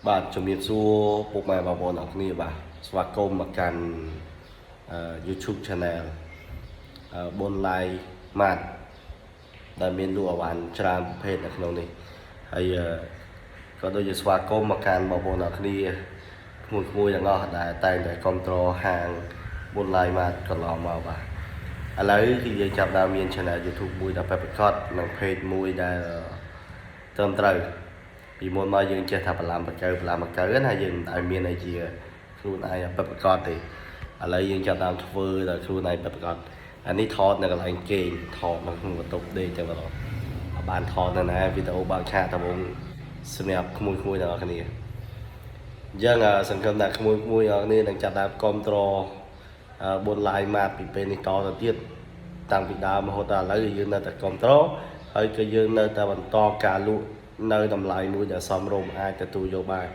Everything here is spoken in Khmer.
បាទជំរាបសួរពុកម៉ែបងប្អូនអរគ្នាបាទស្វាគមន៍មកកាន់YouTube Channel បនឡាយម៉ាត់ដែលមានលក់អវ៉ាន់ច្រើនប្រភេទនៅក្នុងនេះហើយក៏ដូចជាស្វាគមន៍មកកាន់បងប្អូនអរគ្នាក្មួយៗទាំងអស់ដែលតែងតែគ្រប់គ្រងហាងបនឡាយម៉ាត់កន្លងមកបាទឥឡូវគឺយើងចាប់ដើមមាន Channel YouTube មួយដែលប្រកបនិង Page មួយដែលត្រឹមត្រូវពីមុនមកយើងចេះថាបឡាំបកើណាយើងមិនឲ្យមានអីជាខ្លួនឯងប្រកបទេឥឡូវយើងចាប់ដើមធ្វើដល់ខ្លួនឯងប្រកបអានេះថតនៅកន្លែងគេងថតនៅក្នុងបន្ទប់ដេកតែម្ដងបានថតនៅណាវីដេអូបើកឆាកដំបូងសម្រាប់ក្មួយៗទាំងអស់គ្នាអញ្ចឹងសង្ឃឹមថាក្មួយៗទាំងអស់គ្នានឹងចាប់ដើមគ្រប់គ្រងបនឡាយម៉ាត់ពីពេលនេះតទៅទៀតតាំងពីដើមរហូតដល់ឥឡូវយើងនៅតែគ្រប់គ្រងហើយក៏យើងនៅតែបន្តការលក់នៅតម្លៃមួយដែលសមរម្យអាចទទួលយកបាន